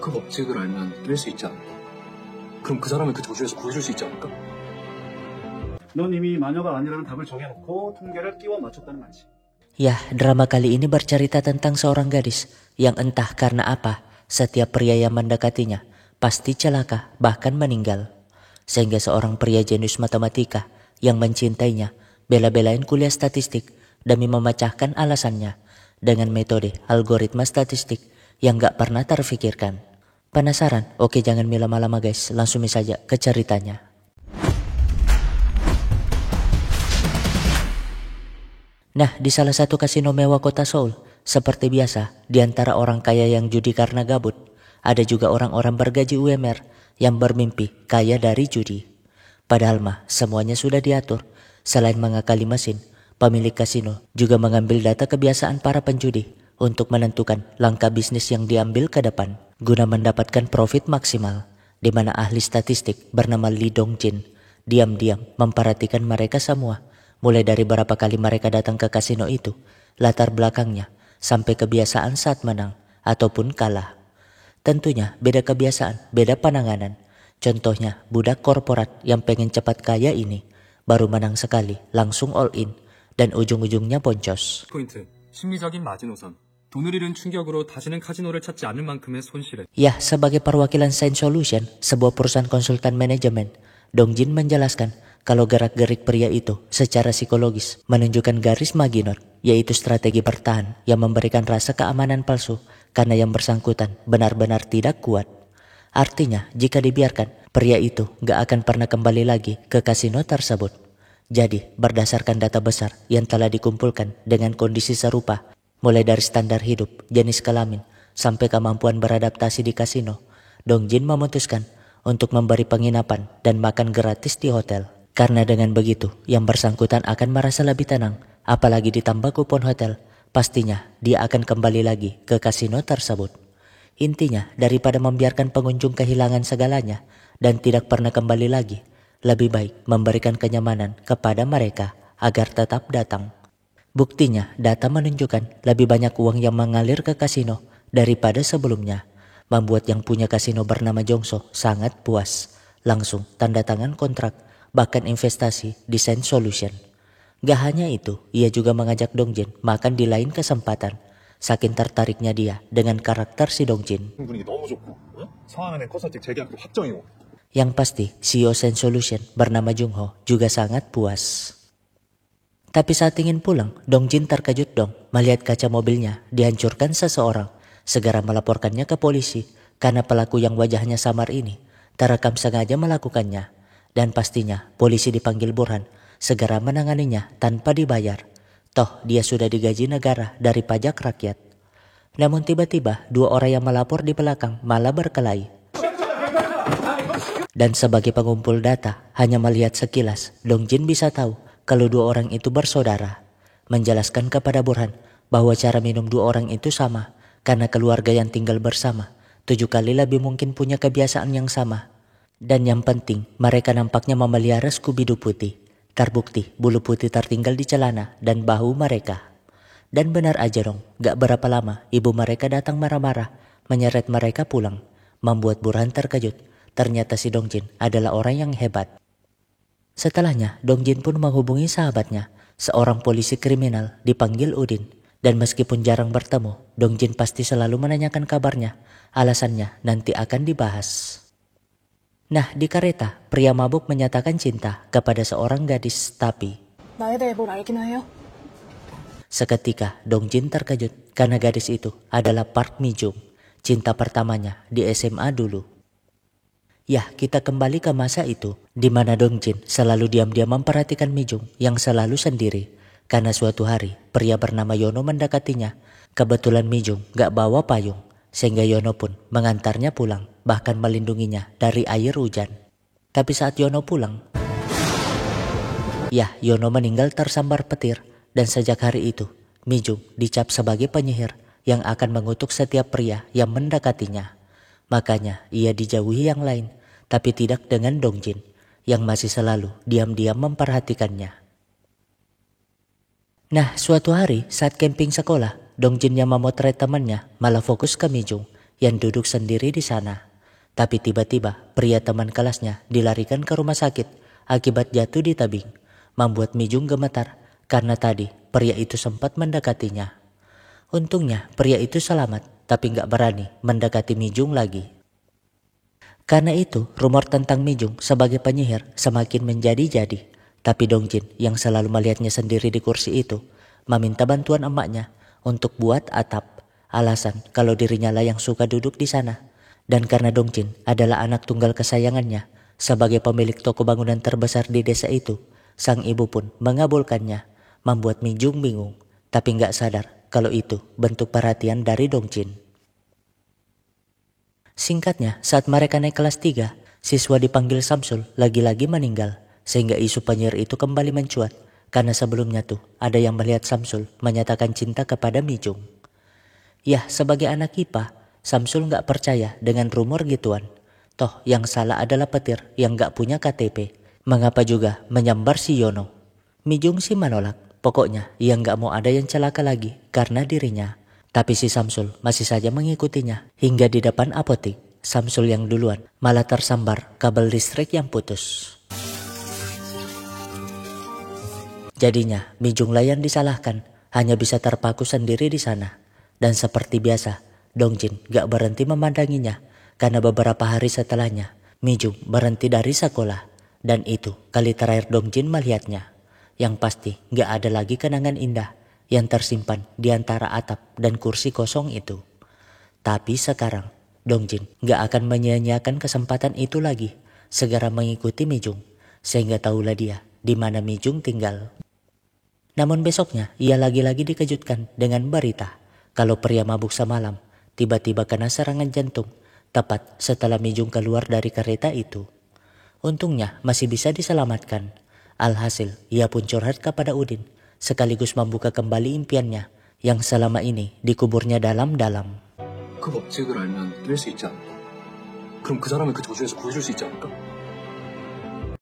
그 법칙을 알면 뺄 수 있지 않을까? 그럼 그 사람을 그 저주에서 구해줄 수 있지 않을까? 넌 이미 마녀가 아니라는 답을 정해놓고 통계를 끼워 맞췄다는 말이지. Ya, drama kali ini bercerita tentang seorang gadis yang entah karena apa, setiap pria yang mendekatinya pasti celaka, bahkan meninggal. Sehingga seorang pria jenius matematika yang mencintainya bela-belain kuliah statistik demi memecahkan alasannya dengan metode algoritma statistik yang gak pernah terfikirkan. Penasaran? Oke, jangan lama-lama guys, langsung saja ke ceritanya. Nah, di salah satu kasino mewah kota Seoul, seperti biasa, di antara orang kaya yang judi karena gabut, ada juga orang-orang bergaji UMR yang bermimpi kaya dari judi. Padahal mah semuanya sudah diatur. Selain mengakali mesin, pemilik kasino juga mengambil data kebiasaan para penjudi untuk menentukan langkah bisnis yang diambil ke depan guna mendapatkan profit maksimal, di mana ahli statistik bernama Lee Dong-jin diam-diam memperhatikan mereka semua, mulai dari berapa kali mereka datang ke kasino itu, latar belakangnya, sampai kebiasaan saat menang ataupun kalah. Tentunya beda kebiasaan, beda pandanganan. Contohnya budak korporat yang pengen cepat kaya ini, baru menang sekali langsung all in, dan ujung-ujungnya boncos. 포인트, 심리적인 마지노선. 돈을 잃은 충격으로 다시는 카지노를 찾지 않을 만큼의 손실에. Ya, sebagai perwakilan Sign Solution, sebuah perusahaan konsultan manajemen, Dong-jin menjelaskan kalau gerak-gerik pria itu secara psikologis menunjukkan garis Maginot, yaitu strategi bertahan yang memberikan rasa keamanan palsu karena yang bersangkutan benar-benar tidak kuat. Artinya, jika dibiarkan, pria itu gak akan pernah kembali lagi ke kasino tersebut. Jadi, berdasarkan data besar yang telah dikumpulkan dengan kondisi serupa, mulai dari standar hidup, jenis kelamin, sampai kemampuan beradaptasi di kasino, Dong-jin memutuskan untuk memberi penginapan dan makan gratis di hotel. Karena dengan begitu, yang bersangkutan akan merasa lebih tenang, apalagi ditambah kupon hotel, pastinya dia akan kembali lagi ke kasino tersebut. Intinya, daripada membiarkan pengunjung kehilangan segalanya dan tidak pernah kembali lagi, lebih baik memberikan kenyamanan kepada mereka agar tetap datang. Buktinya, data menunjukkan lebih banyak uang yang mengalir ke kasino daripada sebelumnya, membuat yang punya kasino bernama Jongso sangat puas. Langsung tanda tangan kontrak, bahkan investasi di Sign Solution. Gak hanya itu, ia juga mengajak Dong-jin makan di lain kesempatan. Saking tertariknya dia dengan karakter si Dong-jin. Yang pasti, CEO Sign Solution bernama Jung-ho juga sangat puas. Tapi saat ingin pulang, Dong-jin terkejut dong melihat kaca mobilnya dihancurkan seseorang. Segera melaporkannya ke polisi karena pelaku yang wajahnya samar ini terekam sengaja melakukannya. Dan pastinya polisi dipanggil Burhan segera menanganinya tanpa dibayar. Toh dia sudah digaji negara dari pajak rakyat. Namun tiba-tiba dua orang yang melapor di belakang malah berkelahi. Dan sebagai pengumpul data, hanya melihat sekilas, Dong-jin bisa tahu kalau dua orang itu bersaudara. Menjelaskan kepada Burhan bahwa cara minum dua orang itu sama, karena keluarga yang tinggal bersama 7 kali lebih mungkin punya kebiasaan yang sama. Dan yang penting, mereka nampaknya memelihara Scooby-Doo putih. Terbukti bulu putih tertinggal di celana dan bahu mereka. Dan benar aja dong, gak berapa lama ibu mereka datang marah-marah, menyeret mereka pulang. Membuat Burhan terkejut, ternyata si Dong-jin adalah orang yang hebat. Setelahnya, Dong-jin pun menghubungi sahabatnya, seorang polisi kriminal dipanggil Udin. Dan meskipun jarang bertemu, Dong-jin pasti selalu menanyakan kabarnya. Alasannya nanti akan dibahas. Nah, di kereta, pria mabuk menyatakan cinta kepada seorang gadis, tapi seketika Dong-jin terkejut karena gadis itu adalah Park Mi-jung, cinta pertamanya di SMA dulu. Ya, kita kembali ke masa itu, di mana Dong-jin selalu diam-diam memperhatikan Mi-jung yang selalu sendiri. Karena suatu hari, pria bernama Yono mendekatinya. Kebetulan Mi-jung gak bawa payung, sehingga Yono pun mengantarnya pulang, bahkan melindunginya dari air hujan. Tapi saat Yono pulang, ya, Yono meninggal tersambar petir. Dan sejak hari itu, Mi-jung dicap sebagai penyihir yang akan mengutuk setiap pria yang mendekatinya. Makanya ia dijauhi yang lain, tapi tidak dengan Dong-jin yang masih selalu diam-diam memperhatikannya. Nah, suatu hari saat camping sekolah, Dong-jin yang memotret temannya malah fokus ke Mi-jung yang duduk sendiri di sana. Tapi tiba-tiba pria teman kelasnya dilarikan ke rumah sakit akibat jatuh di tabing, membuat Mijung gemetar karena tadi pria itu sempat mendekatinya. Untungnya pria itu selamat, tapi nggak berani mendekati Mijung lagi. Karena itu rumor tentang Mijung sebagai penyihir semakin menjadi-jadi. Tapi Dongjin yang selalu melihatnya sendiri di kursi itu meminta bantuan emaknya untuk buat atap. Alasan kalau dirinya lah yang suka duduk di sana. Dan karena Dongjin adalah anak tunggal kesayangannya, sebagai pemilik toko bangunan terbesar di desa itu, sang ibu pun mengabulkannya, membuat Mijung bingung, tapi nggak sadar kalau itu bentuk perhatian dari Dongjin. Singkatnya, saat mereka naik kelas 3, siswa dipanggil Samsul lagi-lagi meninggal, sehingga isu penyihir itu kembali mencuat, karena sebelumnya tuh ada yang melihat Samsul menyatakan cinta kepada Mijung. Yah, sebagai anak IPA, Samsul nggak percaya dengan rumor gituan. Toh yang salah adalah petir yang nggak punya KTP. Mengapa juga menyambar si Yono? Mijung sih menolak. Pokoknya ia nggak mau ada yang celaka lagi karena dirinya. Tapi si Samsul masih saja mengikutinya. Hingga di depan apotik, Samsul yang duluan malah tersambar kabel listrik yang putus. Jadinya Mijung lah yang disalahkan, hanya bisa terpaku sendiri di sana. Dan seperti biasa, Dongjin gak berhenti memandanginya karena beberapa hari setelahnya Mijung berhenti dari sekolah. Dan itu kali terakhir Dongjin melihatnya. Yang pasti gak ada lagi kenangan indah yang tersimpan di antara atap dan kursi kosong itu. Tapi sekarang Dongjin gak akan menyia-nyiakan kesempatan itu lagi, segera mengikuti Mijung sehingga tahulah dia di mana Mijung tinggal. Namun besoknya ia lagi-lagi dikejutkan dengan berita kalau pria mabuk semalam tiba-tiba kena serangan jantung tepat setelah Mijung keluar dari kereta itu. Untungnya masih bisa diselamatkan. Alhasil ia pun curhat kepada Udin sekaligus membuka kembali impiannya yang selama ini dikuburnya dalam-dalam. 그 법칙을 알면 뺄 수 있지 않을까? 그럼 그 사람을 그 저주에서 구해줄 수 있지 않을까?